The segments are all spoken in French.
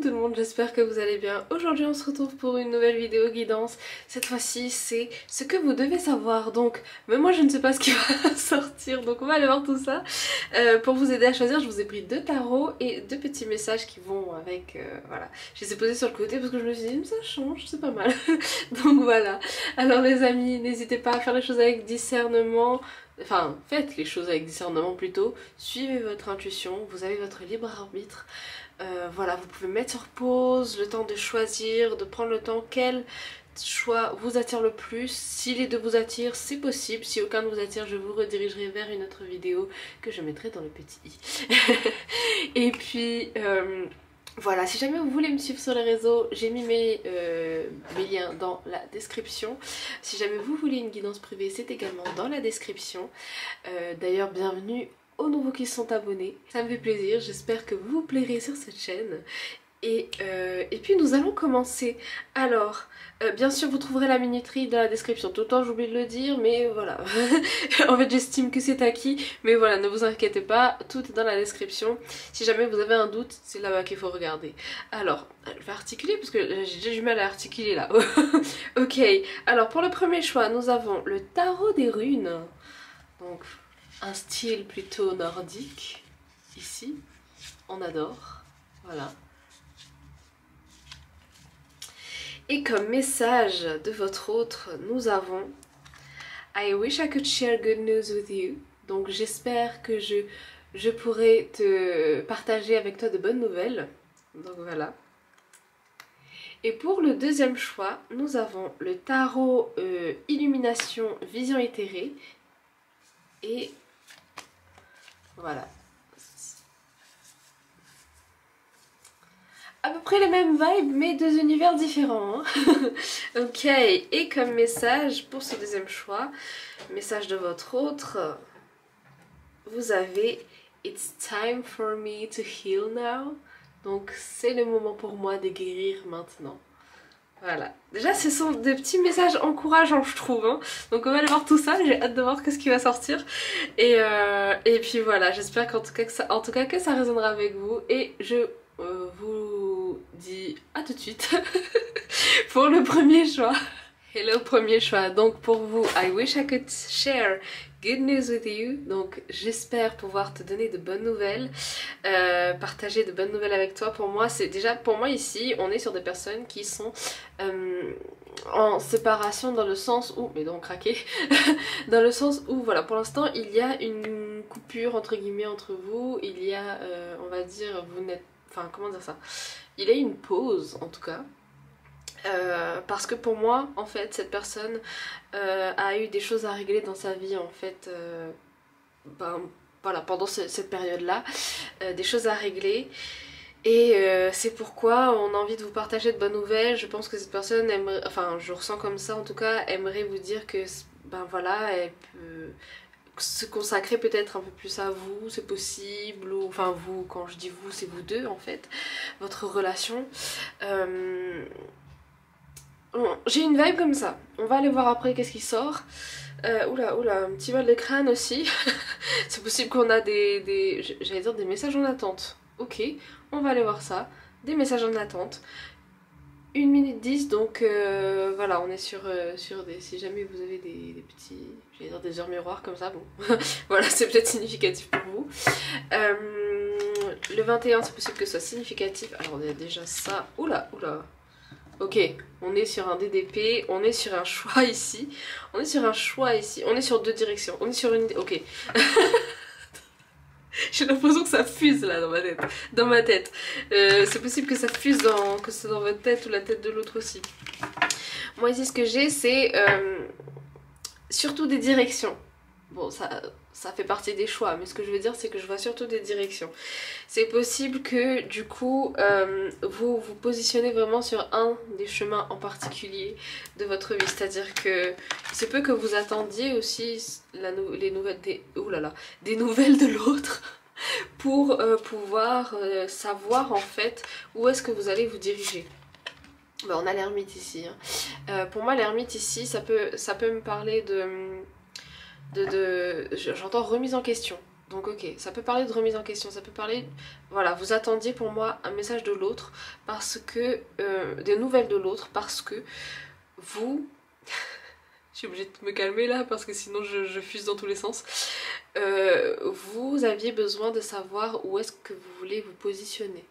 tout le monde, j'espère que vous allez bien. Aujourd'hui on se retrouve pour une nouvelle vidéo guidance. Cette fois-ci c'est ce que vous devez savoir. Donc même moi je ne sais pas ce qui va sortir, donc on va aller voir tout ça. Pour vous aider à choisir, je vous ai pris 2 tarots et 2 petits messages qui vont avec, voilà. Je les ai posés sur le côté parce que je me suis dit ça change, c'est pas mal. Donc voilà. Alors les amis, n'hésitez pas à faire les choses avec discernement. Enfin, faites les choses avec discernement plutôt. Suivez votre intuition, vous avez votre libre arbitre. Voilà, vous pouvez mettre sur pause, le temps de choisir, de prendre le temps. Quel choix vous attire le plus? Si les deux vous attirent, c'est possible. Si aucun ne vous attire, je vous redirigerai vers une autre vidéo que je mettrai dans le petit i. Et puis... voilà, si jamais vous voulez me suivre sur les réseaux, j'ai mis mes liens dans la description. Si jamais vous voulez une guidance privée, c'est également dans la description. D'ailleurs, bienvenue aux nouveaux qui sont abonnés. Ça me fait plaisir, j'espère que vous vous plairez sur cette chaîne. Et puis nous allons commencer. Alors, bien sûr vous trouverez la minuterie dans la description. Tout le temps j'oublie de le dire, mais voilà. En fait j'estime que c'est acquis, mais voilà, ne vous inquiétez pas, tout est dans la description. Si jamais vous avez un doute, c'est là-bas qu'il faut regarder. Alors, je vais articuler parce que j'ai déjà du mal à articuler là. Ok, alors pour le premier choix, nous avons le tarot des runes. Donc, un style plutôt nordique, ici. On adore, voilà. Et comme message de votre autre, nous avons I wish I could share good news with you. Donc j'espère que je pourrai te partager avec toi de bonnes nouvelles. Donc voilà. Et pour le deuxième choix, nous avons le tarot Illumination Vision éthérée. Et voilà. À peu près les mêmes vibes, mais 2 univers différents. Hein. Ok, et comme message pour ce deuxième choix, message de votre autre, vous avez It's time for me to heal now. Donc c'est le moment pour moi de guérir maintenant. Voilà. Déjà ce sont des petits messages encourageants je trouve. Hein. Donc on va aller voir tout ça, j'ai hâte de voir ce qui va sortir. Et puis voilà, j'espère qu'en tout cas que ça résonnera avec vous. Et je vous dis à tout de suite pour le premier choix. Hello premier choix, donc pour vous, I wish I could share good news with you. Donc j'espère pouvoir te donner de bonnes nouvelles, partager de bonnes nouvelles avec toi. Pour moi, c'est déjà, pour moi ici, on est sur des personnes qui sont en séparation dans le sens où, mes dents ont craqué, dans le sens où voilà, pour l'instant il y a une coupure entre guillemets entre vous, il y a, on va dire, vous n'êtes, enfin comment dire ça, il y a une pause en tout cas. Parce que pour moi en fait cette personne a eu des choses à régler dans sa vie en fait, voilà, pendant cette période là, des choses à régler et c'est pourquoi on a envie de vous partager de bonnes nouvelles. Je pense que cette personne aimerait, enfin je ressens comme ça en tout cas, aimerait vous dire que ben voilà, elle peut se consacrer peut-être un peu plus à vous, c'est possible, ou enfin vous, quand je dis vous c'est vous deux en fait, votre relation. J'ai une vibe comme ça, on va aller voir après qu'est-ce qui sort. Oula, un petit mal de crâne aussi. C'est possible qu'on a j'allais dire des messages en attente. Ok, on va aller voir ça. Des messages en attente. 1 minute 10, donc voilà, on est sur des... Si jamais vous avez des petits... J'allais dire des heures miroirs comme ça, bon. Voilà, c'est peut-être significatif pour vous. Le 21, c'est possible que ce soit significatif. Alors on a déjà ça. Oula. Ok, on est sur un DDP, on est sur un choix ici, on est sur 2 directions, on est sur une... Ok. J'ai l'impression que ça fuse là dans ma tête. C'est possible que ça fuse que ce soit dans votre tête ou la tête de l'autre aussi. Moi ici ce que j'ai c'est surtout des directions. Bon ça fait partie des choix, mais ce que je veux dire c'est que je vois surtout des directions. C'est possible que du coup vous vous positionnez vraiment sur un des chemins en particulier de votre vie, c'est-à-dire que c'est peu que vous attendiez aussi les nouvelles des nouvelles de l'autre pour pouvoir savoir en fait où est-ce que vous allez vous diriger. Ben, on a l'ermite ici. Hein. Pour moi l'ermite ici ça peut me parler j'entends remise en question. Donc ok, ça peut parler de remise en question, ça peut parler... Voilà, vous attendiez pour moi un message de l'autre, parce que... des nouvelles de l'autre, parce que vous... Je suis obligée de me calmer là, parce que sinon je fuse dans tous les sens. Vous aviez besoin de savoir où est-ce que vous voulez vous positionner,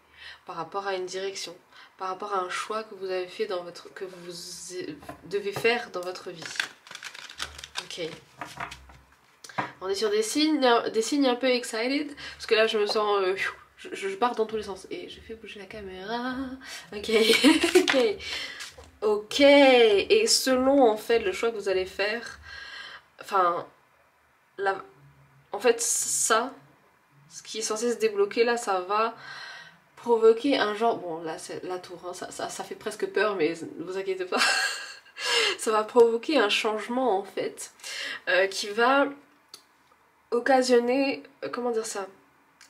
par rapport à une direction, par rapport à un choix que vous avez fait dans votre... que vous devez faire dans votre vie. Ok. On est sur des signes un peu excited, parce que là je me sens... je pars dans tous les sens. Et je fais bouger la caméra. Ok, ok. Ok. Et selon en fait le choix que vous allez faire, enfin... En fait ça, ce qui est censé se débloquer là, ça va provoquer un genre... Bon là c'est la tour, hein, ça fait presque peur, mais ne vous inquiétez pas. Ça va provoquer un changement en fait, qui va... occasionner, comment dire ça,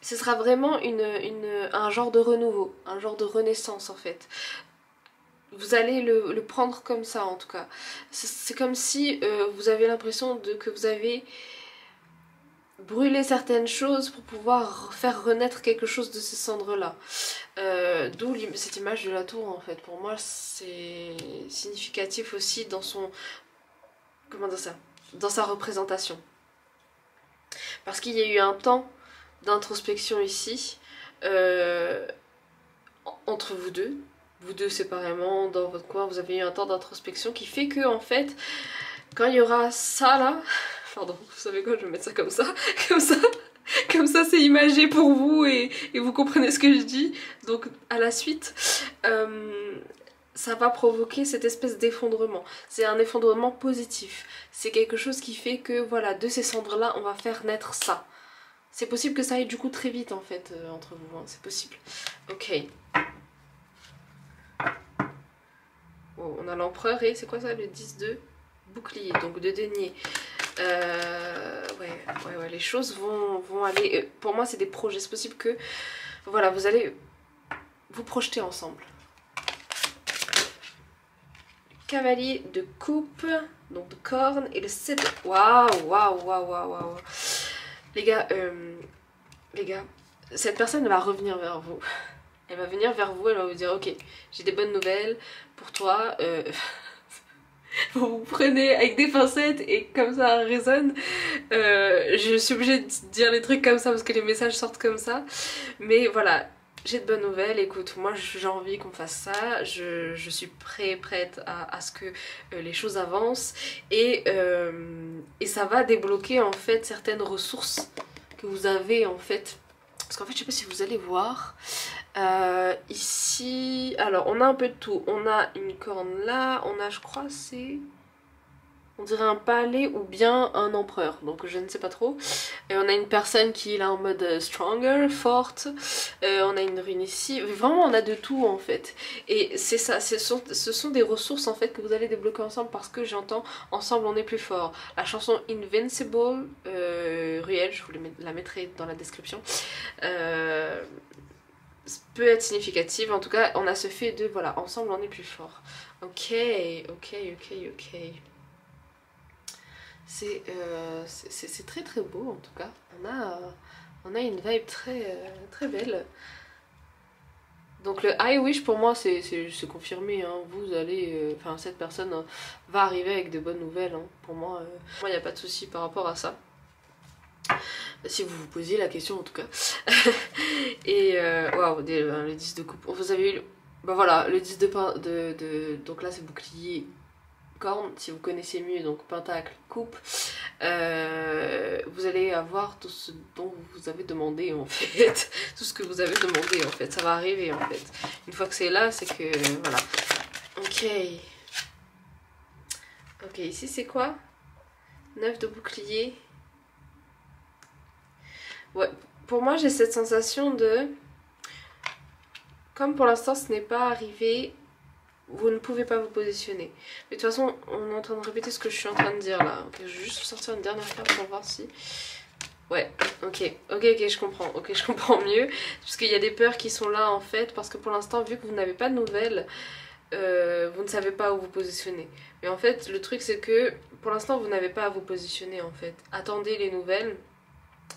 ce sera vraiment un genre de renouveau, un genre de renaissance en fait. Vous allez le prendre comme ça en tout cas. C'est comme si vous avez l'impression que vous avez brûlé certaines choses pour pouvoir faire renaître quelque chose de ces cendres là. D'où cette image de la tour en fait. Pour moi c'est significatif aussi dans son... comment dire ça, dans sa représentation. Parce qu'il y a eu un temps d'introspection ici, entre vous deux séparément, dans votre coin, vous avez eu un temps d'introspection qui fait que en fait, quand il y aura ça là, pardon, vous savez quoi, je vais mettre ça comme ça, comme ça c'est imagé pour vous et vous comprenez ce que je dis, donc à la suite, ça va provoquer cette espèce d'effondrement. C'est un effondrement positif. C'est quelque chose qui fait que voilà, de ces cendres-là, on va faire naître ça. C'est possible que ça aille du coup très vite en fait entre vous, hein. C'est possible. Ok. Oh, on a l'empereur et c'est quoi ça, le 10 de bouclier, donc de denier. Ouais, les choses vont aller... pour moi c'est des projets, c'est possible que voilà, vous allez vous projeter ensemble. Cavalier de coupe, donc de corne, et le 7. Waouh. Les gars, cette personne va revenir vers vous. Elle va venir vers vous, elle va vous dire ok, j'ai des bonnes nouvelles pour toi. Vous vous prenez avec des pincettes et comme ça résonne. Je suis obligée de dire les trucs comme ça parce que les messages sortent comme ça. Mais voilà. J'ai de bonnes nouvelles, écoute, moi j'ai envie qu'on fasse ça, je suis prête à ce que les choses avancent et ça va débloquer en fait certaines ressources que vous avez en fait. Parce qu'en fait je sais pas si vous allez voir, ici, alors on a un peu de tout, on a une corne là, on a je crois c'est... on dirait un palais ou bien un empereur, donc je ne sais pas trop. Et on a une personne qui est là en mode stronger, forte. On a une rune ici. Vraiment, on a de tout en fait. Et c'est ça, ce sont des ressources en fait que vous allez débloquer ensemble parce que j'entends ensemble on est plus fort. La chanson Invincible, Ruel, je vous la mettrai dans la description. Peut être significative. En tout cas, on a ce fait de voilà, ensemble on est plus fort. Ok. C'est très très beau en tout cas. On a une vibe très belle. Donc le I wish pour moi c'est confirmé, hein. Vous allez, enfin cette personne va arriver avec de bonnes nouvelles, hein. Pour moi, il n'y a pas de souci par rapport à ça. Si vous vous posiez la question en tout cas. Et waouh, le 10 de coupe. Vous avez eu, bah voilà, le 10 donc là c'est bouclier. Corne, si vous connaissez mieux, donc pentacle, coupe, vous allez avoir tout ce dont vous avez demandé en fait, tout ce que vous avez demandé en fait, ça va arriver en fait. Une fois que c'est là, c'est que voilà. Ok, ici c'est quoi? 9 de bouclier. Ouais, pour moi j'ai cette sensation de... Comme pour l'instant ce n'est pas arrivé... Vous ne pouvez pas vous positionner. Mais de toute façon, on est en train de répéter ce que je suis en train de dire là. Okay, je vais juste sortir une dernière carte pour voir si... Ouais, ok, je comprends. Ok, je comprends mieux. Parce qu'il y a des peurs qui sont là en fait. Parce que pour l'instant, vu que vous n'avez pas de nouvelles, vous ne savez pas où vous positionner. Mais en fait, le truc c'est que pour l'instant, vous n'avez pas à vous positionner en fait. Attendez les nouvelles.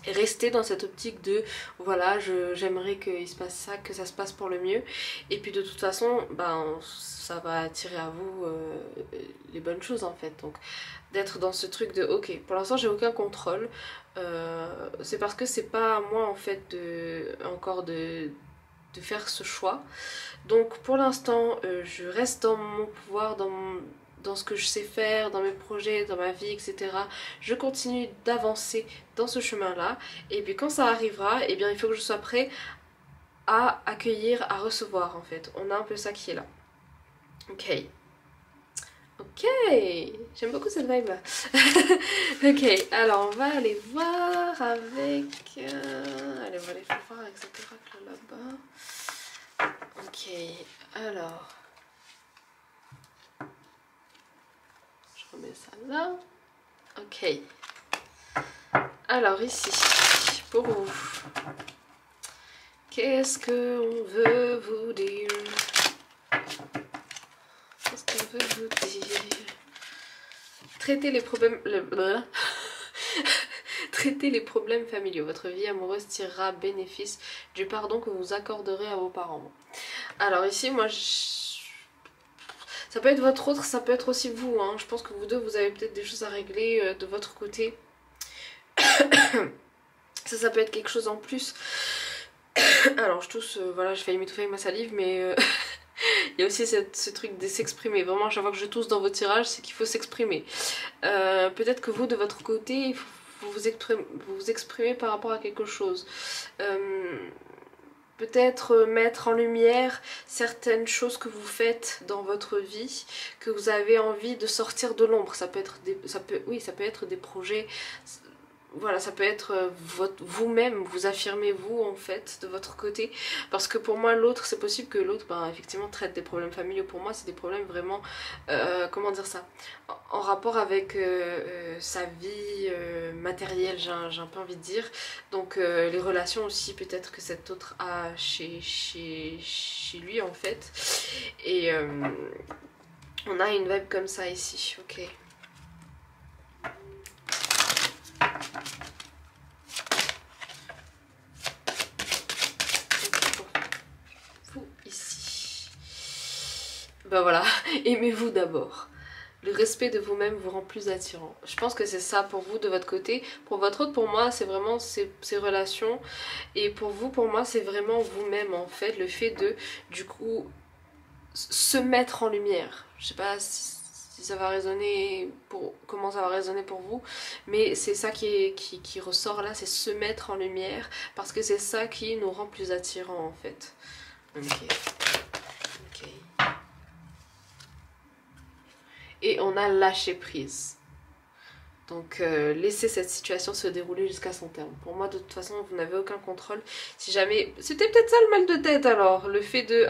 rester dans cette optique de voilà, j'aimerais qu'il se passe ça, que ça se passe pour le mieux, et puis de toute façon ben ça va attirer à vous les bonnes choses en fait. Donc d'être dans ce truc de ok, pour l'instant j'ai aucun contrôle, c'est parce que c'est pas à moi en fait encore de faire ce choix. Donc pour l'instant je reste dans mon pouvoir, dans ce que je sais faire, dans mes projets, dans ma vie, etc. Je continue d'avancer dans ce chemin-là. Et puis quand ça arrivera, eh bien il faut que je sois prêt à accueillir, à recevoir en fait. On a un peu ça qui est là. Ok. Ok, j'aime beaucoup cette vibe là. Ok, alors on va aller voir avec... allez, on va aller voir avec cet oracle là-bas. Ok, alors... je remets ça là. Ok. Alors ici, pour vous, qu'est-ce qu'on veut vous dire? Qu'est-ce qu'on veut vous dire? Traitez les problèmes... Traitez les problèmes familiaux. Votre vie amoureuse tirera bénéfice du pardon que vous accorderez à vos parents. Alors ici, moi, ça peut être votre autre, ça peut être aussi vous. Hein. Je pense que vous deux, vous avez peut-être des choses à régler de votre côté. Ça peut être quelque chose en plus. Alors je tousse, voilà, j'ai failli m'étouffer avec ma salive, mais il y a aussi ce truc de s'exprimer. Vraiment, à chaque fois que je tousse dans vos tirages, c'est qu'il faut s'exprimer. Peut-être que vous, de votre côté, vous vous exprimez par rapport à quelque chose. Peut-être mettre en lumière certaines choses que vous faites dans votre vie, que vous avez envie de sortir de l'ombre. Ça peut être des projets. Voilà, ça peut être vous-même, vous affirmez vous en fait de votre côté, parce que pour moi l'autre, c'est possible que l'autre ben, effectivement traite des problèmes familiaux. Pour moi c'est des problèmes vraiment, comment dire ça, en rapport avec sa vie matérielle, j'ai un peu envie de dire. Donc les relations aussi peut-être que cet autre a chez lui en fait. Et on a une vibe comme ça ici, ok. Ben voilà, aimez-vous d'abord. Le respect de vous-même vous rend plus attirant. Je pense que c'est ça pour vous de votre côté. Pour votre autre, pour moi, c'est vraiment ces relations. Et pour vous, pour moi, c'est vraiment vous-même en fait. Le fait de, du coup, se mettre en lumière. Je sais pas si ça va résonner, comment ça va résonner pour vous. Mais c'est ça qui ressort là, c'est se mettre en lumière. Parce que c'est ça qui nous rend plus attirants en fait. Ok. Et on a lâché prise. Donc laissez cette situation se dérouler jusqu'à son terme. Pour moi de toute façon vous n'avez aucun contrôle. Si jamais... C'était peut-être ça le mal de tête alors. Le fait de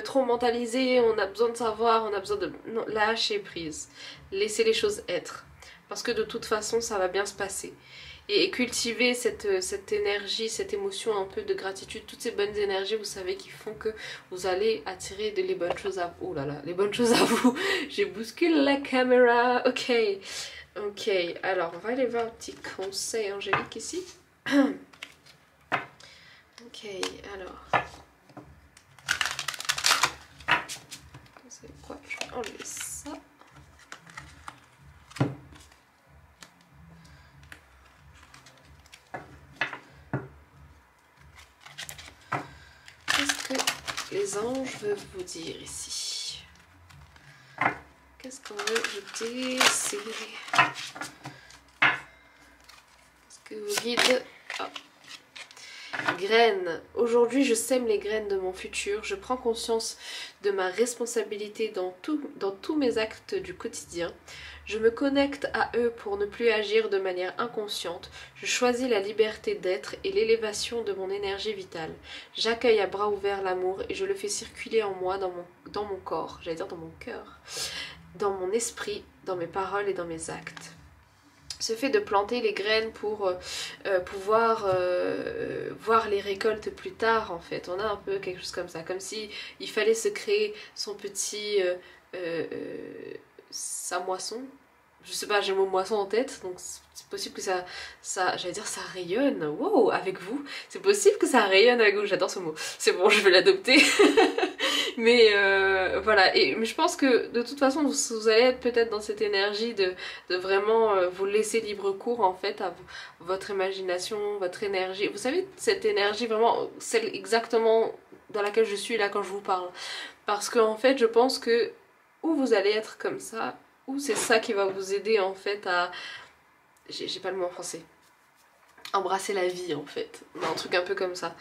trop mentaliser, on a besoin de savoir, on a besoin de... Non, lâcher prise. Laissez les choses être. Parce que de toute façon ça va bien se passer. Et cultiver cette énergie, cette émotion un peu de gratitude, toutes ces bonnes énergies, vous savez, qui font que vous allez attirer les bonnes choses à vous. Oh là là, les bonnes choses à vous. J'ai bousculé la caméra. Ok. Ok, alors on va aller voir un petit conseil angélique ici. Ok, alors. C'est quoi? Je vais enlever ça. Qu'est-ce que les anges veulent vous dire ici? Qu'est-ce qu'on veut vous dire ici? Est-ce que vous guide? Graines. Aujourd'hui, je sème les graines de mon futur. Je prends conscience de ma responsabilité dans tous mes actes du quotidien. Je me connecte à eux pour ne plus agir de manière inconsciente. Je choisis la liberté d'être et l'élévation de mon énergie vitale. J'accueille à bras ouverts l'amour et je le fais circuler en moi, dans mon corps, j'allais dire dans mon cœur, dans mon esprit, dans mes paroles et dans mes actes. Ce fait de planter les graines pour pouvoir voir les récoltes plus tard en fait. On a un peu quelque chose comme ça, comme si il fallait se créer son petit... sa moisson. je sais pas, j'ai le mot moisson en tête, donc c'est possible que j'allais dire ça rayonne, wow, avec vous. C'est possible que ça rayonne avec vous, j'adore ce mot. C'est bon, je vais l'adopter. Mais voilà, mais je pense que de toute façon vous allez être peut-être dans cette énergie de vraiment vous laisser libre cours en fait à votre imagination, votre énergie. Vous savez, cette énergie vraiment, celle exactement dans laquelle je suis là quand je vous parle. Parce qu'en fait je pense que ou vous allez être comme ça, ou c'est ça qui va vous aider en fait à... J'ai pas le mot en français. Embrasser la vie en fait, un truc un peu comme ça,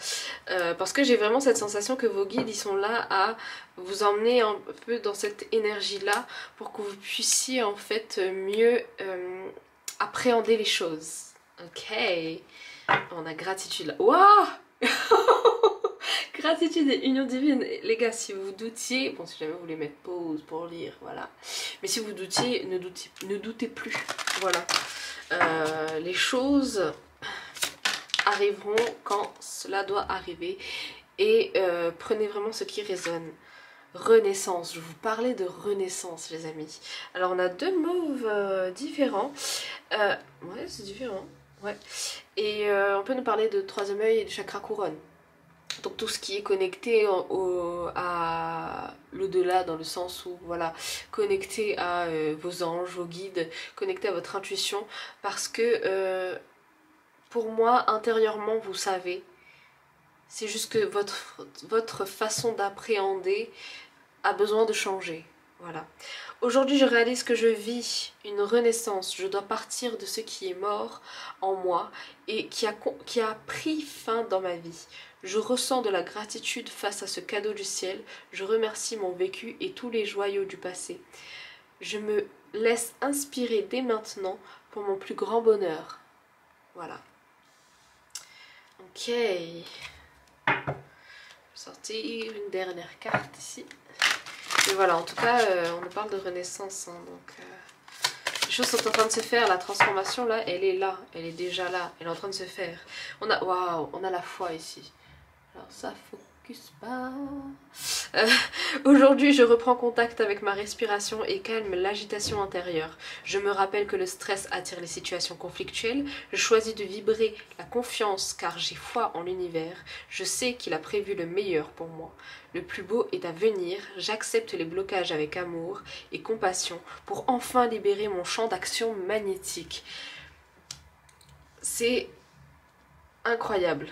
parce que j'ai vraiment cette sensation que vos guides ils sont là à vous emmener un peu dans cette énergie là pour que vous puissiez en fait mieux appréhender les choses. Ok, on a gratitude là, waouh. Gratitude et union divine. Les gars, si vous doutiez, bon si jamais vous voulez mettre pause pour lire, voilà, mais si vous doutiez, ne doutez plus, voilà. Les choses arriveront quand cela doit arriver et prenez vraiment ce qui résonne. Renaissance, je vous parlais de renaissance les amis. Alors on a deux mauves différents, ouais c'est différent, ouais, et on peut nous parler de troisième œil et du chakra couronne. Donc tout ce qui est connecté à l'au-delà, dans le sens où voilà, connecté à vos anges, vos guides, connecté à votre intuition, parce que pour moi intérieurement vous savez, c'est juste que votre façon d'appréhender a besoin de changer. Voilà. Aujourd'hui je réalise que je vis une renaissance, je dois partir de ce qui est mort en moi et qui a pris fin dans ma vie. Je ressens de la gratitude face à ce cadeau du ciel, je remercie mon vécu et tous les joyaux du passé. Je me laisse inspirer dès maintenant pour mon plus grand bonheur. Voilà. Ok. Je vais sortir une dernière carte ici. Et voilà, en tout cas, on nous parle de renaissance, hein, donc les choses sont en train de se faire, la transformation là, elle est là, elle est déjà là, elle est en train de se faire. Waouh, on a la foi ici. Alors ça focus pas. Aujourd'hui, je reprends contact avec ma respiration et calme l'agitation intérieure. Je me rappelle que le stress attire les situations conflictuelles. Je choisis de vibrer la confiance car j'ai foi en l'univers. Je sais qu'il a prévu le meilleur pour moi. Le plus beau est à venir. J'accepte les blocages avec amour et compassion pour enfin libérer mon champ d'action magnétique. C'est incroyable.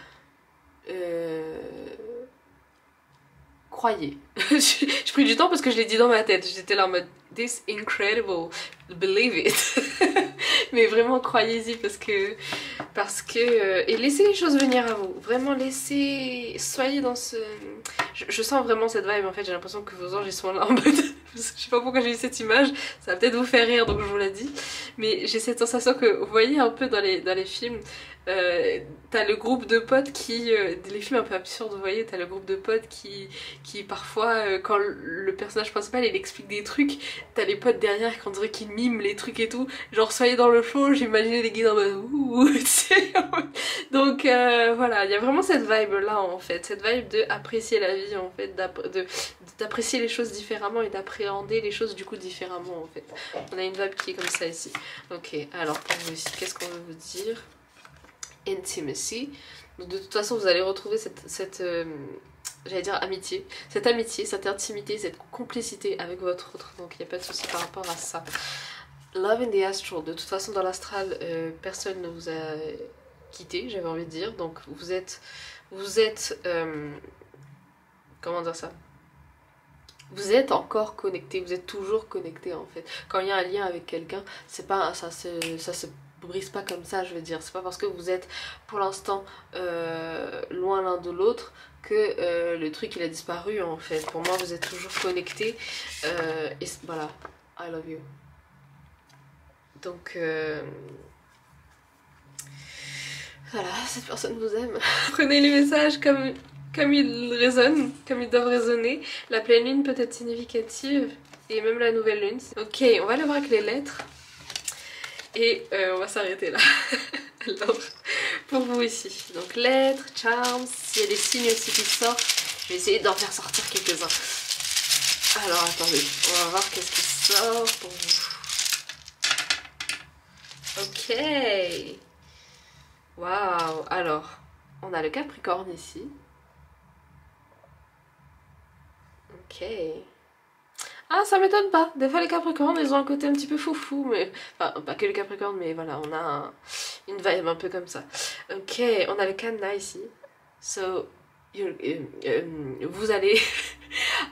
Croyez. J'ai pris du temps parce que je l'ai dit dans ma tête. J'étais là en mode this incredible, believe it. Mais vraiment croyez-y parce que et laissez les choses venir à vous. Vraiment soyez dans ce... Je sens vraiment cette vibe en fait. J'ai l'impression que vos anges ils sont là en mode... Je sais pas pourquoi j'ai eu cette image. Ça va peut-être vous faire rire donc je vous l'ai dit. Mais j'ai cette sensation que vous voyez un peu dans les films. T'as le groupe de potes qui... les films un peu absurdes, vous voyez, t'as le groupe de potes qui parfois, quand le personnage principal il explique des trucs, t'as les potes derrière qui on dirait qu'ils miment les trucs et tout. Genre soyez dans le flow, j'imaginais les guides en mode ouh, donc voilà, il y a vraiment cette vibe là en fait, cette vibe de apprécier la vie en fait, d'apprécier les choses différemment et d'appréhender les choses du coup différemment en fait. On a une vibe qui est comme ça ici. Ok, alors pour vous ici, qu'est-ce qu'on veut vous dire? Intimacy. Donc de toute façon vous allez retrouver cette j'allais dire amitié, cette intimité, cette complicité avec votre autre, donc il n'y a pas de souci par rapport à ça. Love in the astral, de toute façon dans l'astral personne ne vous a quitté, j'avais envie de dire, donc vous êtes comment dire ça, vous êtes encore connecté, vous êtes toujours connecté en fait. Quand il y a un lien avec quelqu'un, c'est pas ça se brise pas comme ça, je veux dire. C'est pas parce que vous êtes pour l'instant loin l'un de l'autre que le truc il a disparu en fait. Pour moi vous êtes toujours connectés et voilà, I love you. Donc voilà, cette personne vous aime. Prenez les messages comme ils résonnent, comme ils doivent résonner. La pleine lune peut être significative et même la nouvelle lune. Ok, on va aller voir avec les lettres. Et on va s'arrêter là. Alors, pour vous ici. Donc lettres, charms, s'il y a des signes aussi qui sortent, je vais essayer d'en faire sortir quelques-uns. Alors attendez, on va voir qu'est-ce qui sort pour vous. Ok. Waouh. Alors, on a le Capricorne ici. Ok. Ah, ça m'étonne pas. Des fois, les Capricornes, ils ont un côté un petit peu foufou, mais... Enfin, pas que les Capricornes, mais voilà, on a une vibe un peu comme ça. Ok, on a le cadenas ici. So, vous allez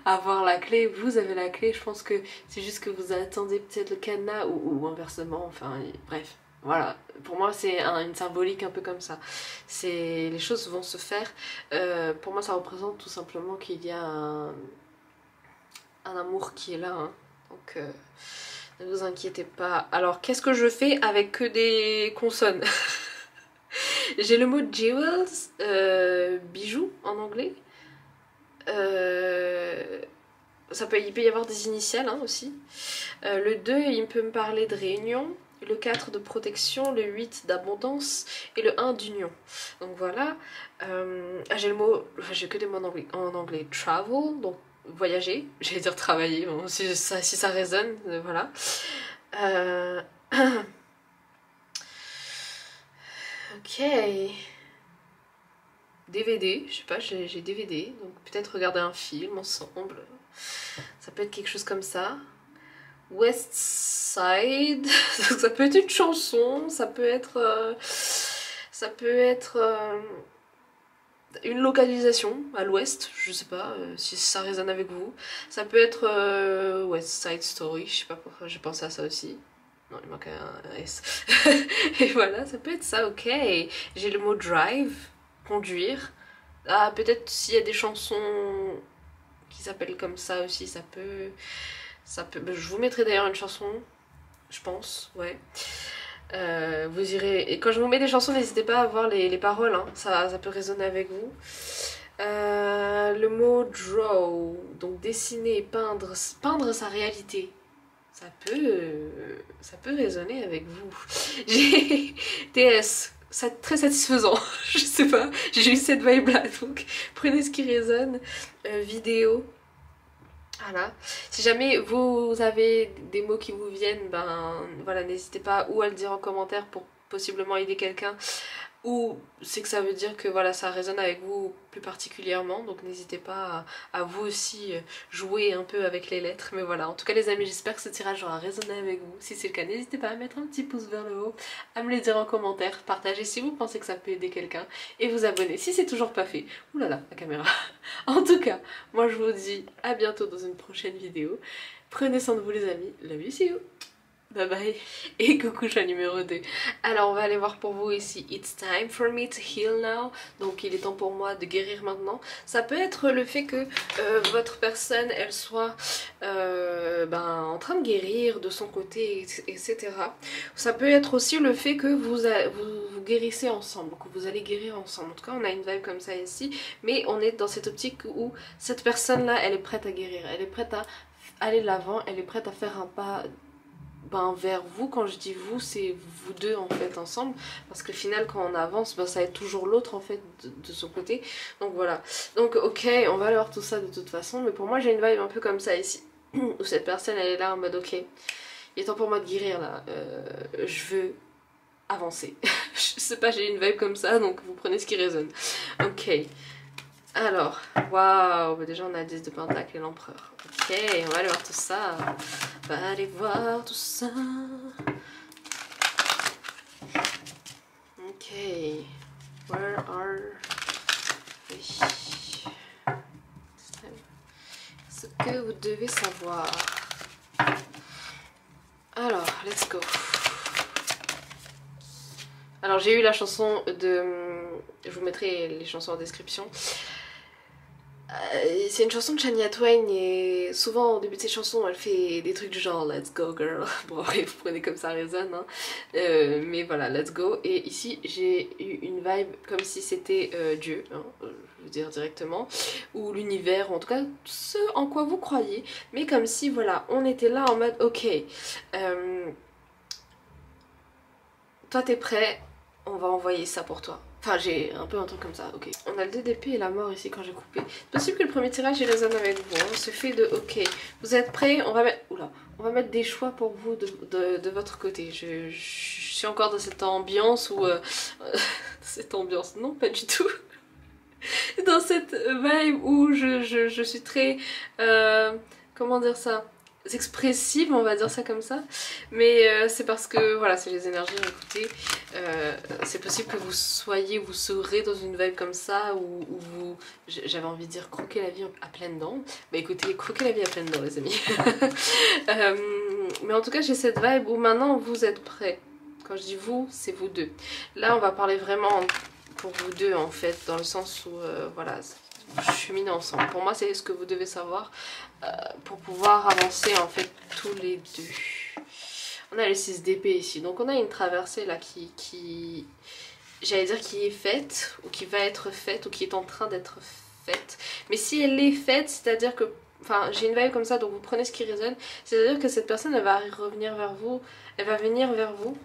avoir la clé, vous avez la clé. Je pense que c'est juste que vous attendez peut-être le cadenas ou inversement, enfin, bref. Voilà, pour moi c'est une symbolique un peu comme ça. Les choses vont se faire. Pour moi ça représente tout simplement qu'il y a un amour qui est là, hein. Donc ne vous inquiétez pas. Alors qu'est-ce que je fais avec que des consonnes? J'ai le mot jewels, bijoux en anglais. Il peut y avoir des initiales hein, aussi. Le 2 il peut me parler de réunion. Le 4 de protection, le 8 d'abondance et le 1 d'union. Donc voilà. J'ai le mot, j'ai que des mots en anglais. Travel, donc voyager, j'allais dire travailler, bon, si ça résonne, voilà. Ok. DVD, je sais pas, j'ai DVD, donc peut-être regarder un film ensemble. Ça peut être quelque chose comme ça. West Side, ça peut être une chanson, ça peut être une localisation à l'ouest, je sais pas si ça résonne avec vous. Ça peut être West Side Story, je sais pas pourquoi j'ai pensé à ça aussi. Non, il manque un S. Et voilà, ça peut être ça, ok. J'ai le mot drive, conduire. Ah, peut-être s'il y a des chansons qui s'appellent comme ça aussi, ça peut... Je vous mettrai d'ailleurs une chanson, je pense, ouais. Vous irez... Et quand je vous mets des chansons, n'hésitez pas à voir les paroles, hein. Ça peut résonner avec vous. Le mot draw, donc dessiner, peindre sa réalité. Ça peut résonner avec vous. J'ai TS, très satisfaisant, je sais pas, j'ai eu cette vibe là, donc prenez ce qui résonne. Vidéo. Voilà. Si jamais vous avez des mots qui vous viennent, ben voilà, n'hésitez pas ou à le dire en commentaire pour possiblement aider quelqu'un, ou c'est que ça veut dire que voilà, ça résonne avec vous plus particulièrement, donc n'hésitez pas à vous aussi jouer un peu avec les lettres. Mais voilà, en tout cas les amis, j'espère que ce tirage aura résonné avec vous. Si c'est le cas, n'hésitez pas à mettre un petit pouce vers le haut, à me le dire en commentaire, partagez si vous pensez que ça peut aider quelqu'un, et vous abonner si c'est toujours pas fait. Ouh là là, la caméra. En tout cas, moi je vous dis à bientôt dans une prochaine vidéo. Prenez soin de vous les amis, love you, see you. Bye bye. Et coucou chat numéro 2. Alors on va aller voir pour vous ici. It's time for me to heal now. Donc il est temps pour moi de guérir maintenant. Ça peut être le fait que votre personne elle soit en train de guérir de son côté, etc. Ça peut être aussi le fait que vous guérissez ensemble, que vous allez guérir ensemble. En tout cas on a une vibe comme ça ici. Mais on est dans cette optique où cette personne là elle est prête à guérir. Elle est prête à aller de l'avant. Elle est prête à faire un pas vers vous. Quand je dis vous, c'est vous deux en fait ensemble, parce que au final quand on avance, ça va être toujours l'autre en fait de son côté. Donc voilà, donc ok, on va aller voir tout ça de toute façon, mais pour moi j'ai une vibe un peu comme ça ici, où cette personne elle est là en mode ok, il est temps pour moi de guérir là, je veux avancer. Je sais pas, j'ai une vibe comme ça, donc vous prenez ce qui résonne. Ok, alors, waouh, déjà on a 10 de pentacle et l'empereur. Ok, on va aller voir tout ça. On va aller voir tout ça. Ok, where are we? Ce que vous devez savoir. Alors, let's go. Alors j'ai eu la chanson de... Je vous mettrai les chansons en description. C'est une chanson de Shania Twain et souvent au début de ses chansons elle fait des trucs du genre let's go girl. Bon après vous prenez comme ça résonne hein. Mais voilà, let's go. Et ici j'ai eu une vibe comme si c'était Dieu, hein, je veux dire directement, ou l'univers, ou en tout cas ce en quoi vous croyez, mais comme si voilà on était là en mode ok, toi t'es prêt, on va envoyer ça pour toi. Enfin j'ai un peu un truc comme ça, ok. On a le 2 d'épée et la mort ici quand j'ai coupé. C'est possible que le premier tirage il résonne avec vous, hein. Ce fait de ok, vous êtes prêts, on va va mettre des choix pour vous de votre côté. Je suis encore dans cette ambiance où... cette ambiance, non pas du tout. Dans cette vibe où je suis très... comment dire ça, expressive, on va dire ça comme ça, mais c'est parce que voilà, c'est les énergies. Écoutez, c'est possible que vous serez dans une vibe comme ça où vous, j'avais envie de dire croquer la vie à pleines dents. Bah écoutez, croquer la vie à pleines dents les amis. Mais en tout cas j'ai cette vibe où maintenant vous êtes prêts. Quand je dis vous, c'est vous deux. Là on va parler vraiment pour vous deux en fait, dans le sens où voilà, cheminer ensemble. Pour moi c'est ce que vous devez savoir pour pouvoir avancer en fait tous les deux. On a le 6 d'épée ici, donc on a une traversée là qui j'allais dire qui est faite, ou qui va être faite, ou qui est en train d'être faite. Mais si elle est faite, c'est-à-dire que, enfin j'ai une vibe comme ça, donc vous prenez ce qui résonne, c'est-à-dire que cette personne elle va revenir vers vous, elle va venir vers vous.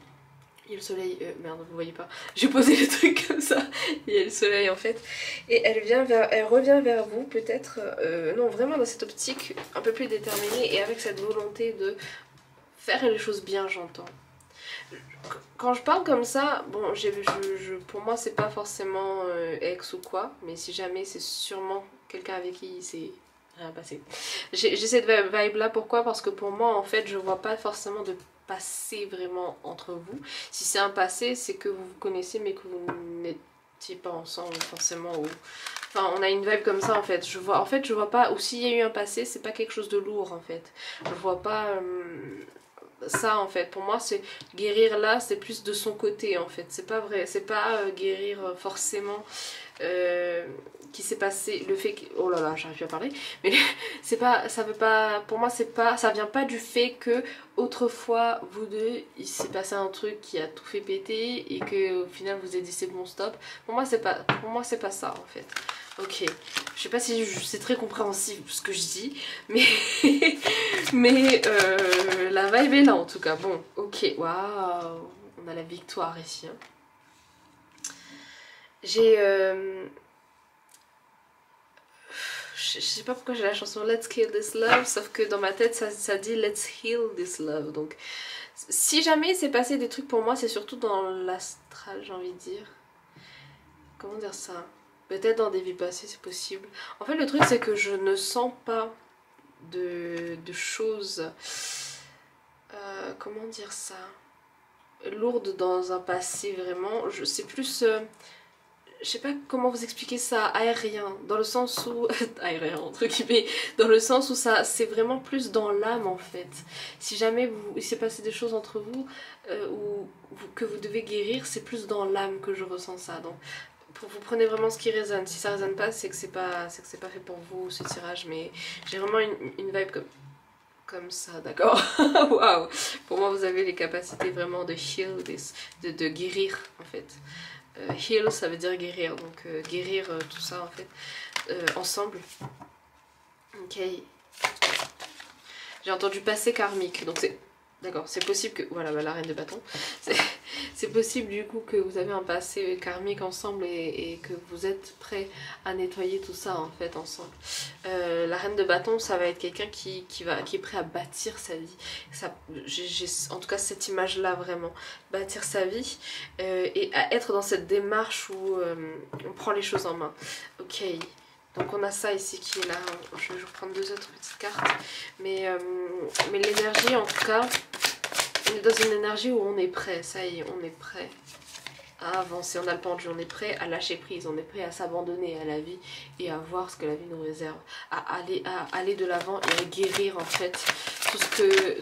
Il y a le soleil, merde vous voyez pas, j'ai posé les trucs comme ça, il y a le soleil en fait, et elle revient vers vous peut-être, non vraiment dans cette optique un peu plus déterminée et avec cette volonté de faire les choses bien, j'entends. Quand je parle comme ça, bon pour moi c'est pas forcément ex ou quoi, mais si jamais c'est sûrement quelqu'un avec qui c'est rien passé. J'ai cette vibe là, pourquoi? Parce que pour moi en fait je vois pas forcément de passé vraiment entre vous. Si c'est un passé, c'est que vous vous connaissez mais que vous n'étiez pas ensemble forcément. Ou... Enfin, on a une vibe comme ça en fait. Je vois pas, ou s'il y a eu un passé, c'est pas quelque chose de lourd en fait. Je vois pas ça en fait. Pour moi, c'est guérir là, c'est plus de son côté en fait. C'est pas vrai, c'est pas guérir forcément. Qui s'est passé, le fait que, oh là là j'arrive plus à parler, mais c'est pas, ça veut pas, pour moi c'est pas, ça vient pas du fait que autrefois vous deux il s'est passé un truc qui a tout fait péter et que au final vous avez dit c'est bon stop. Pour moi c'est pas ça en fait. Ok, je sais pas si c'est très compréhensible ce que je dis, mais mais la vibe est là en tout cas. Bon, ok, waouh, on a la victoire ici. Hein. J'ai je sais pas pourquoi j'ai la chanson Let's Kill This Love, sauf que dans ma tête ça dit Let's Heal This Love. Donc si jamais c'est passé des trucs pour moi, c'est surtout dans l'astral, j'ai envie de dire. Comment dire ça? Peut-être dans des vies passées, c'est possible. En fait le truc c'est que je ne sens pas de choses, comment dire ça, lourdes dans un passé vraiment. C'est plus... je sais pas comment vous expliquer ça, aérien, dans le sens où... aérien entre guillemets, dans le sens où ça c'est vraiment plus dans l'âme en fait. Si jamais il s'est passé des choses entre vous, que vous devez guérir, c'est plus dans l'âme que je ressens ça. Donc vous prenez vraiment ce qui résonne. Si ça résonne pas, c'est que c'est pas fait pour vous ce tirage, mais j'ai vraiment une vibe comme ça, d'accord. Waouh. Pour moi vous avez les capacités vraiment de heal this, de guérir en fait. Heal ça veut dire guérir, donc guérir tout ça en fait ensemble. Ok, j'ai entendu passé karmique, donc c'est d'accord, c'est possible que, voilà bah, la reine de bâton, c'est possible du coup que vous avez un passé karmique ensemble et que vous êtes prêts à nettoyer tout ça en fait ensemble. La reine de bâton ça va être quelqu'un qui est prêt à bâtir sa vie. J'ai en tout cas cette image là vraiment, bâtir sa vie et à être dans cette démarche où on prend les choses en main. Ok. Donc on a ça ici qui est là, je vais reprendre deux autres petites cartes, mais l'énergie en tout cas, on est dans une énergie où on est prêt, ça y est, on est prêt à avancer, on a le pendu, on est prêt à lâcher prise, on est prêt à s'abandonner à la vie et à voir ce que la vie nous réserve, à aller de l'avant et à guérir en fait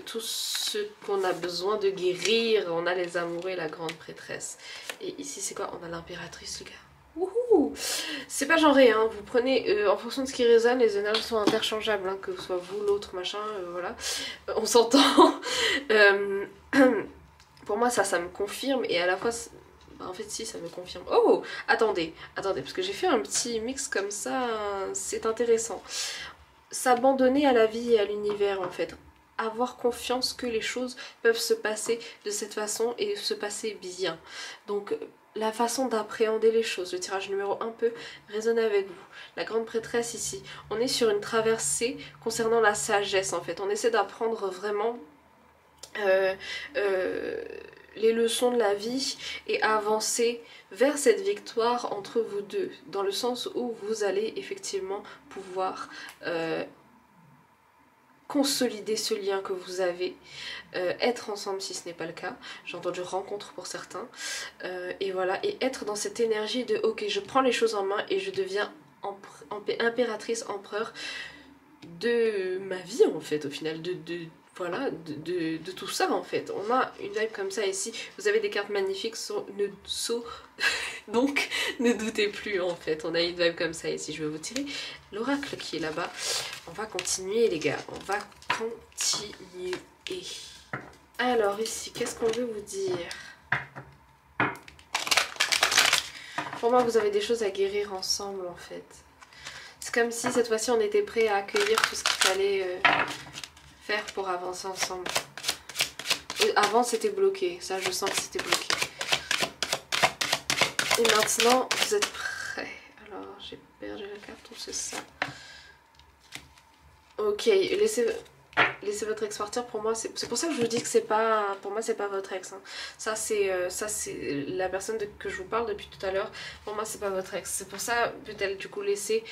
tout ce qu'on a besoin de guérir. On a les amoureux et la grande prêtresse, et ici c'est quoi? On a l'impératrice les gars. C'est pas genré, hein. Vous prenez en fonction de ce qui résonne, les énergies sont interchangeables, hein, que ce soit vous, l'autre, machin, voilà, on s'entend. Pour moi ça me confirme et à la fois, bah, en fait si ça me confirme. Oh attendez, parce que j'ai fait un petit mix comme ça, c'est intéressant. S'abandonner à la vie et à l'univers en fait. Avoir confiance que les choses peuvent se passer de cette façon et se passer bien. Donc la façon d'appréhender les choses. Le tirage numéro 1 peut résonner avec vous. La grande prêtresse ici, on est sur une traversée concernant la sagesse en fait. On essaie d'apprendre vraiment les leçons de la vie et avancer vers cette victoire entre vous deux, dans le sens où vous allez effectivement pouvoir consolider ce lien que vous avez, être ensemble si ce n'est pas le cas, j'ai entendu rencontre pour certains, et voilà, et être dans cette énergie de ok, je prends les choses en main et je deviens impératrice, empereur de ma vie en fait, au final, voilà, de tout ça en fait. On a une vibe comme ça ici, vous avez des cartes magnifiques, donc ne doutez plus en fait, on a une vibe comme ça ici. Je vais vous tirer l'oracle qui est là-bas. On va continuer les gars, on va continuer. Alors ici, qu'est-ce qu'on veut vous dire? Pour moi, vous avez des choses à guérir ensemble en fait. C'est comme si cette fois-ci on était prêt à accueillir tout ce qu'il fallait faire pour avancer ensemble. Avant c'était bloqué, ça je sens que c'était bloqué. Et maintenant vous êtes prêts. Alors j'ai perdu la carte ou c'est ça? Ok, laissez votre ex partir. Pour moi c'est pour ça que je vous dis que c'est pas, pour moi c'est pas votre ex hein. Ça c'est la personne que je vous parle depuis tout à l'heure. Pour moi c'est pas votre ex, c'est pour ça peut-être du coup laissez,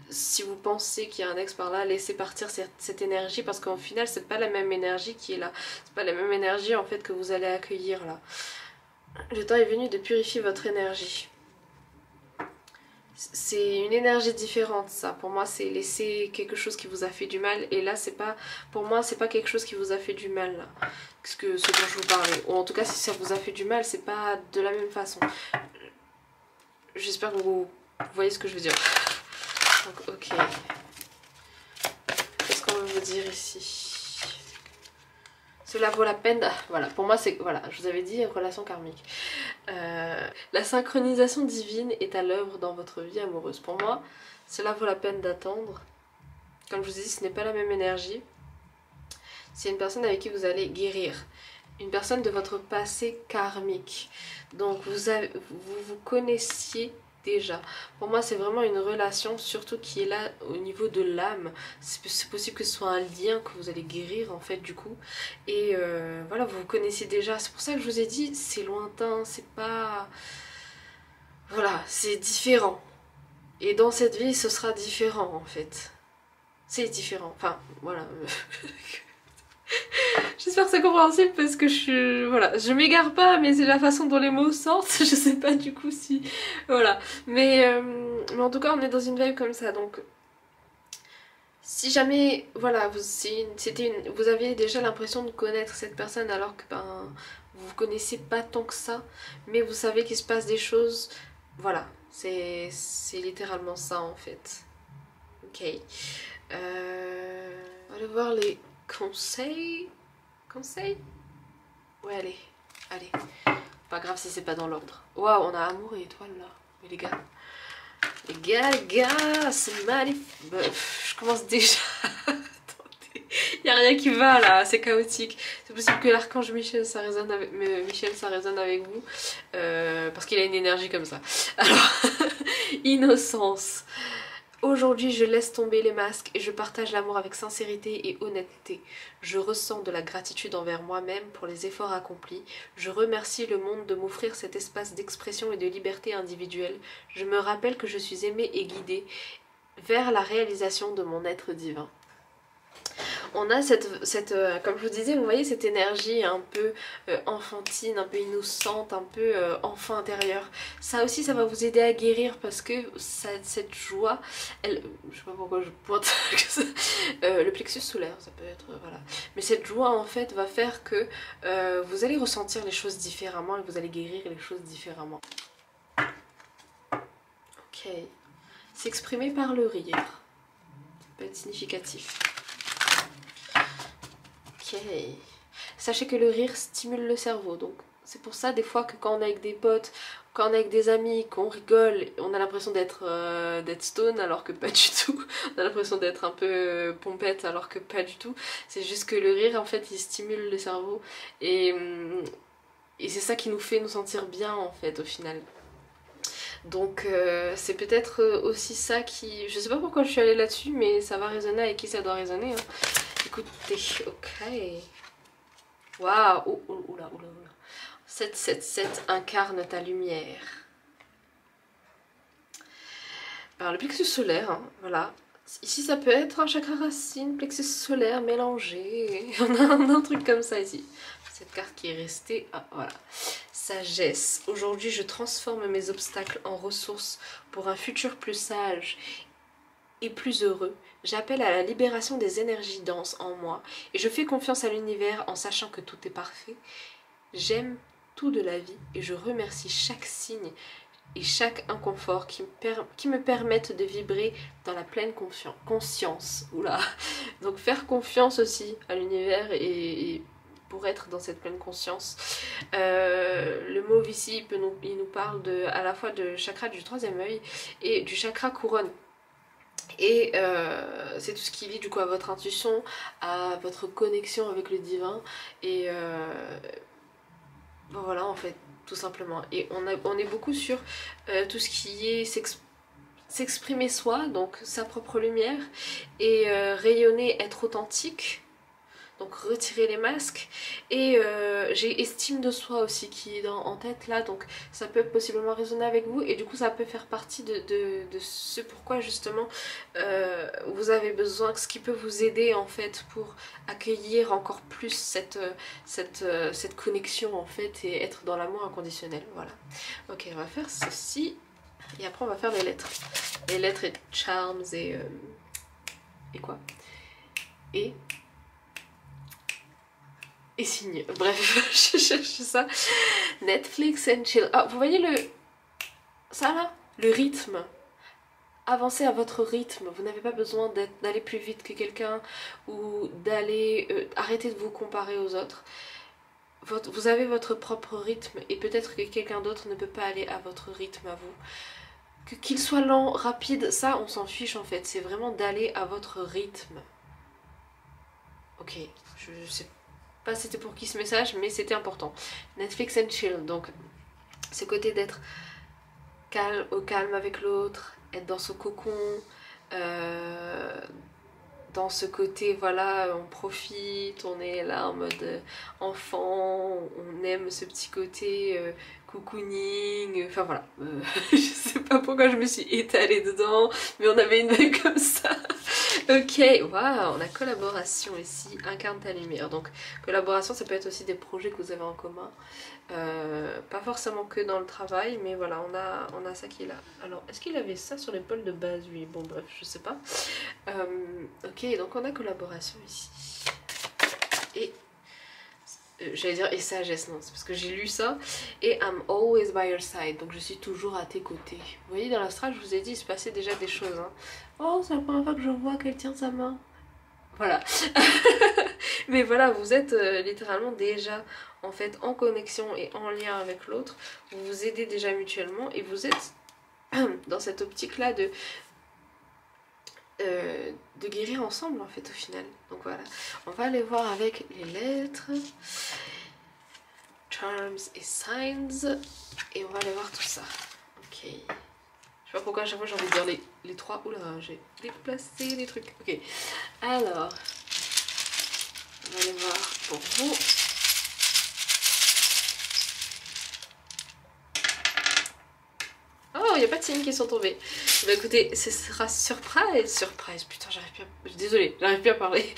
si vous pensez qu'il y a un ex par là, laissez partir cette énergie, parce qu'au final c'est pas la même énergie qui est là, c'est pas la même énergie en fait que vous allez accueillir là. Le temps est venu de purifier votre énergie. C'est une énergie différente ça. Pour moi c'est laisser quelque chose qui vous a fait du mal, et là c'est pas, pour moi c'est pas quelque chose qui vous a fait du mal là, ce dont je vous parlais, ou en tout cas si ça vous a fait du mal c'est pas de la même façon. J'espère que vous voyez ce que je veux dire. Donc ok, qu'est-ce qu'on veut vous dire ici? Cela vaut la peine, voilà, pour moi c'est, voilà, je vous avais dit, relation karmique. La synchronisation divine est à l'œuvre dans votre vie amoureuse. Pour moi, cela vaut la peine d'attendre. Comme je vous ai dit, ce n'est pas la même énergie. C'est une personne avec qui vous allez guérir. Une personne de votre passé karmique. Donc vous connaissiez déjà. Pour moi c'est vraiment une relation surtout qui est là au niveau de l'âme. C'est possible que ce soit un lien que vous allez guérir en fait du coup. Et voilà, vous vous connaissez déjà. C'est pour ça que je vous ai dit c'est lointain, c'est pas... Voilà, c'est différent. Et dans cette vie ce sera différent en fait. C'est différent. Enfin voilà. J'espère que c'est compréhensible parce que voilà, je m'égare pas, mais c'est la façon dont les mots sortent, je sais pas du coup si... Voilà, mais en tout cas on est dans une vibe comme ça, donc... Si jamais, voilà, vous aviez déjà l'impression de connaître cette personne alors que ben, vous connaissez pas tant que ça, mais vous savez qu'il se passe des choses, voilà, c'est littéralement ça en fait. Ok. On va aller voir les conseils. Conseil? Ouais, allez. Pas grave si c'est pas dans l'ordre. Waouh, on a amour et étoile là. Mais les gars, c'est magnifique. Bah, je commence déjà. Attendez, y a rien qui va là, c'est chaotique. C'est possible que l'archange Michel ça résonne avec vous. Parce qu'il a une énergie comme ça. Alors, innocence. Aujourd'hui, je laisse tomber les masques et je partage l'amour avec sincérité et honnêteté. Je ressens de la gratitude envers moi-même pour les efforts accomplis. Je remercie le monde de m'offrir cet espace d'expression et de liberté individuelle. Je me rappelle que je suis aimée et guidée vers la réalisation de mon être divin. On a comme je vous disais, vous voyez cette énergie un peu enfantine, un peu innocente, un peu enfant intérieur. Ça aussi, ça va vous aider à guérir parce que cette joie, je sais pas pourquoi je pointe le plexus solaire, ça peut être, voilà. Mais cette joie en fait va faire que vous allez ressentir les choses différemment et vous allez guérir les choses différemment. Ok. S'exprimer par le rire. Ça peut être significatif. Ok. Sachez que le rire stimule le cerveau, donc c'est pour ça des fois que quand on est avec des potes, quand on est avec des amis, qu'on rigole, on a l'impression d'être stone alors que pas du tout. On a l'impression d'être un peu pompette alors que pas du tout. C'est juste que le rire en fait il stimule le cerveau et c'est ça qui nous fait nous sentir bien en fait au final. Donc c'est peut-être aussi ça qui... Je sais pas pourquoi je suis allée là-dessus, mais ça va résonner avec qui ça doit résonner. Hein. Écoutez, ok. Waouh, oula, oula, oula. 777 incarne ta lumière. Alors le plexus solaire, hein, voilà. Ici ça peut être un chakra racine, plexus solaire mélangé. On a un truc comme ça ici. Cette carte qui est restée, ah, voilà. Sagesse. Aujourd'hui je transforme mes obstacles en ressources pour un futur plus sage et plus heureux. J'appelle à la libération des énergies denses en moi et je fais confiance à l'univers en sachant que tout est parfait. J'aime tout de la vie et je remercie chaque signe et chaque inconfort qui me permettent de vibrer dans la pleine conscience. Oula. Donc faire confiance aussi à l'univers et pour être dans cette pleine conscience. Le mauve ici, il nous parle à la fois de chakra du troisième œil et du chakra couronne. Et c'est tout ce qui lie du coup à votre intuition, à votre connexion avec le divin et bon, voilà en fait tout simplement. Et on est beaucoup sur tout ce qui est s'exprimer soi, donc sa propre lumière et rayonner, être authentique. Donc retirer les masques et j'ai estime de soi aussi qui est en tête là, donc ça peut possiblement résonner avec vous et du coup ça peut faire partie de ce pourquoi justement vous avez besoin, ce qui peut vous aider en fait pour accueillir encore plus cette connexion en fait et être dans l'amour inconditionnel. Voilà. Ok, on va faire ceci et après on va faire les lettres. Les lettres et charms et quoi et signe. Bref, je cherche ça. Netflix and chill. Ah, vous voyez ça là, le rythme. Avancez à votre rythme. Vous n'avez pas besoin d'aller plus vite que quelqu'un ou d'aller... arrêtez de vous comparer aux autres. Vous avez votre propre rythme et peut-être que quelqu'un d'autre ne peut pas aller à votre rythme à vous. Qu'il soit lent, rapide, ça on s'en fiche en fait. C'est vraiment d'aller à votre rythme. Ok, je sais pas c'était pour qui ce message, mais c'était important. Netflix and chill, donc ce côté d'être calme, au calme avec l'autre, être dans ce cocon, dans ce côté, voilà, on profite, on est là en mode enfant, on aime ce petit côté cocooning, enfin voilà. Je sais pas pourquoi je me suis étalée dedans, mais on avait une veille comme ça. Ok, waouh, on a collaboration ici, incarne ta lumière. Donc collaboration, ça peut être aussi des projets que vous avez en commun. Pas forcément que dans le travail, mais voilà, on a ça qui est là. Alors, est-ce qu'il avait ça sur l'épaule de base, lui? Bon, bref, je sais pas. Ok, donc on a collaboration ici. Et j'allais dire et sagesse, non, c'est parce que j'ai lu ça. Et I'm always by your side, donc je suis toujours à tes côtés. Vous voyez, dans l'astral, je vous ai dit, il se passait déjà des choses. Hein. Oh, c'est la première fois que je vois qu'elle tient sa main. Voilà. Mais voilà, vous êtes littéralement déjà en fait en connexion et en lien avec l'autre. Vous vous aidez déjà mutuellement et vous êtes dans cette optique-là de guérir ensemble en fait au final. Donc voilà, on va aller voir avec les lettres, charms et signs et on va aller voir tout ça. Ok. Je sais pas pourquoi à chaque fois j'ai envie de dire les trois. Oula, j'ai déplacé les trucs. Ok. Alors, on va aller voir pour vous. Oh, il n'y a pas de signes qui sont tombés. Bah écoutez, ce sera surprise. Surprise, putain, j'arrive plus à... Désolée, j'arrive plus à parler.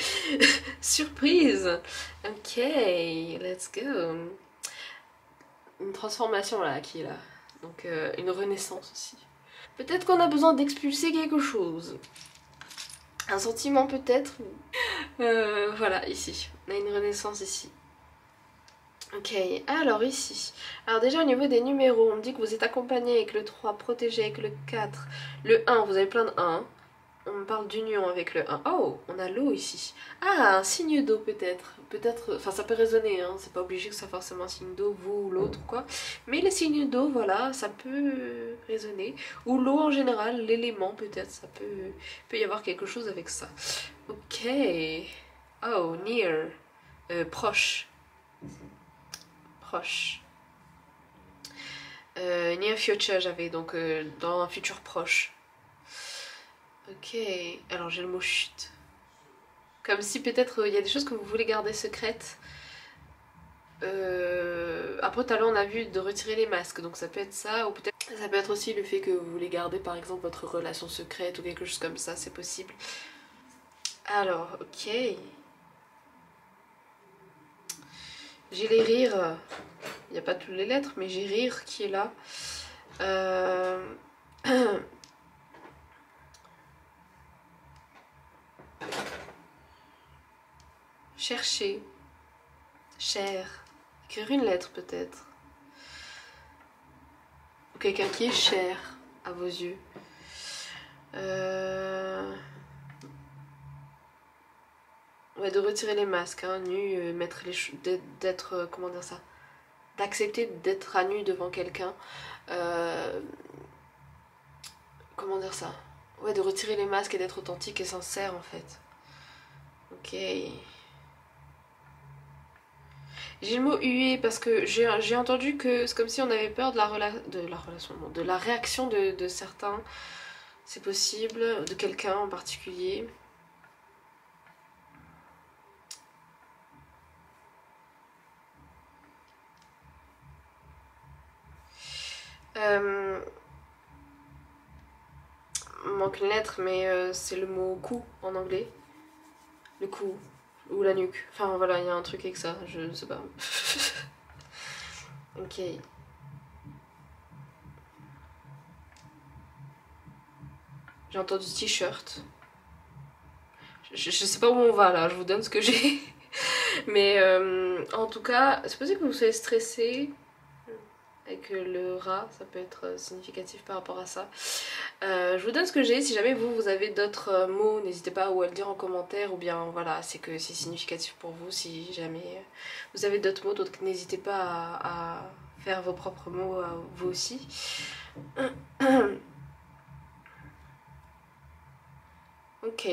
Surprise. Ok, let's go. Une transformation là, qui est là. Donc une renaissance aussi. Peut-être qu'on a besoin d'expulser quelque chose. Un sentiment peut-être. Voilà, ici. On a une renaissance ici. Ok, alors ici. Alors déjà au niveau des numéros, on me dit que vous êtes accompagné avec le 3, protégé avec le 4. Le 1, vous avez plein de 1. On me parle d'union avec le 1. Oh, on a l'eau ici. Ah, un signe d'eau peut-être. Peut-être, enfin ça peut résonner, hein. C'est pas obligé que ce soit forcément un signe d'eau, vous ou l'autre quoi. Mais le signe d'eau, voilà, ça peut résonner. Ou l'eau en général, l'élément peut-être, ça peut y avoir quelque chose avec ça. Ok. Oh, near. Proche. Proche. Near future j'avais, donc dans un futur proche. Ok, alors j'ai le mot chute. Comme si peut-être il y a des choses que vous voulez garder secrètes. Après tout à l'heure on a vu de retirer les masques, donc ça peut être ça, ou peut-être ça peut être aussi le fait que vous voulez garder par exemple votre relation secrète ou quelque chose comme ça, c'est possible. Alors, ok. J'ai les rires, il n'y a pas toutes les lettres, mais j'ai rire qui est là. Chercher, cher, écrire une lettre peut-être. Ou quelqu'un qui est cher à vos yeux. Ouais, de retirer les masques, hein, nu, mettre les d'être, comment dire ça, d'accepter d'être à nu devant quelqu'un. Comment dire ça? Ouais, de retirer les masques et d'être authentique et sincère en fait. Ok. J'ai le mot huer parce que j'ai entendu que c'est comme si on avait peur de la relation, non, de la réaction de certains. C'est possible, de quelqu'un en particulier. Manque une lettre, mais c'est le mot cou en anglais. Le cou ou la nuque. Enfin voilà, il y a un truc avec ça, je ne sais pas. Ok. J'ai entendu t-shirt. Je sais pas où on va là, je vous donne ce que j'ai. Mais en tout cas, c'est possible que vous soyez stressé. Avec le rat, ça peut être significatif par rapport à ça. Je vous donne ce que j'ai, si jamais vous avez d'autres mots, n'hésitez pas à le dire en commentaire, ou bien voilà, c'est que c'est significatif pour vous, si jamais vous avez d'autres mots, donc n'hésitez pas à faire vos propres mots vous aussi. Ok.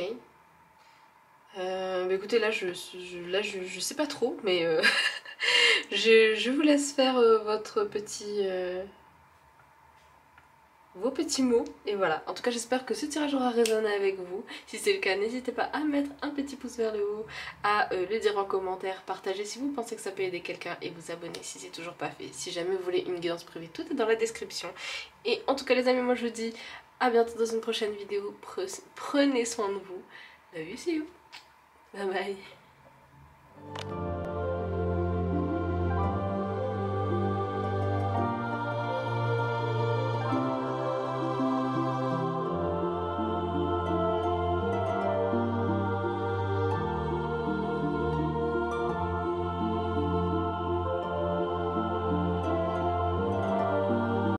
Bah écoutez, là je sais pas trop, mais je vous laisse faire vos petits mots, et voilà. En tout cas, j'espère que ce tirage aura résonné avec vous. Si c'est le cas, n'hésitez pas à mettre un petit pouce vers le haut, à le dire en commentaire, partager si vous pensez que ça peut aider quelqu'un, et vous abonner si c'est toujours pas fait. Si jamais vous voulez une guidance privée, tout est dans la description. Et en tout cas les amis, moi je vous dis à bientôt dans une prochaine vidéo. Prenez soin de vous. Love you, see you. Bye bye.